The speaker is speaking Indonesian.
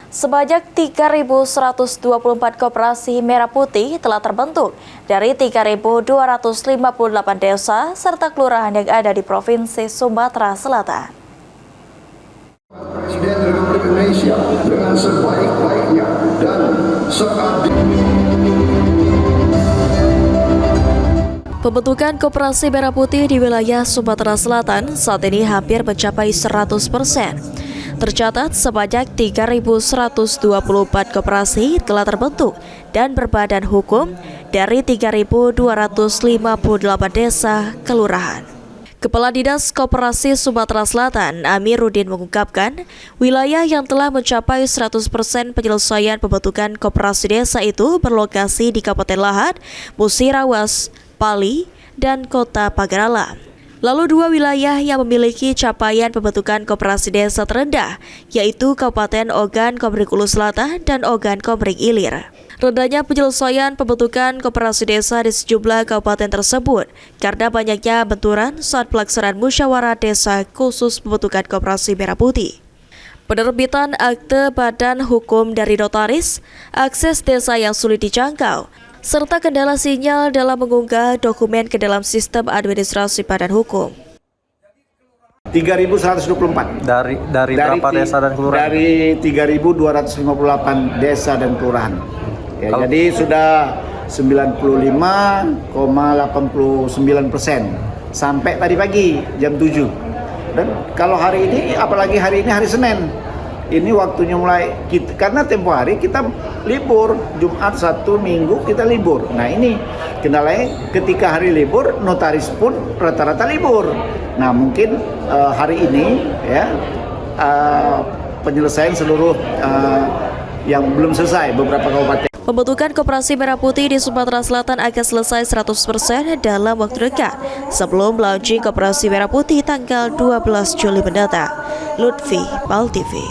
Sebanyak 3.124 koperasi merah putih telah terbentuk dari 3.258 desa serta kelurahan yang ada di Provinsi Sumatera Selatan. Presiden Republik Indonesia dengan sebaik-baiknya dan Pembentukan koperasi merah putih di wilayah Sumatera Selatan saat ini hampir mencapai 100%. Tercatat sebanyak 3.124 koperasi telah terbentuk dan berbadan hukum dari 3.258 desa kelurahan. Kepala Dinas Koperasi Sumatera Selatan, Amiruddin mengungkapkan, wilayah yang telah mencapai 100% penyelesaian pembentukan koperasi desa itu berlokasi di Kabupaten Lahat, Musirawas, Pali, dan Kota Pagarala. Lalu dua wilayah yang memiliki capaian pembentukan koperasi desa terendah, yaitu Kabupaten Ogan Komering Ulu Selatan dan Ogan Komering Ilir. Rendahnya penyelesaian pembentukan koperasi desa di sejumlah kabupaten tersebut karena banyaknya benturan saat pelaksanaan musyawarah desa khusus pembentukan koperasi merah putih. Penerbitan akte badan hukum dari notaris, akses desa yang sulit dijangkau, serta kendala sinyal dalam mengunggah dokumen ke dalam sistem administrasi badan hukum. 3.124 dari berapa desa dan kelurahan? Dari 3.258 desa dan kelurahan. Ya, jadi sudah 95,89% sampai tadi pagi jam 7. Dan kalau hari ini, apalagi hari ini hari Senin, ini waktunya mulai karena tempo hari kita libur, Jumat, Sabtu, Minggu kita libur. Nah ini kendalanya ketika hari libur notaris pun rata-rata libur. Nah mungkin hari ini ya penyelesaian seluruh yang belum selesai beberapa kabupaten. Pembentukan koperasi merah putih di Sumatera Selatan akan selesai 100% dalam waktu dekat sebelum launching koperasi merah putih tanggal 12 Juli mendatang. Lutfi, PAL TV.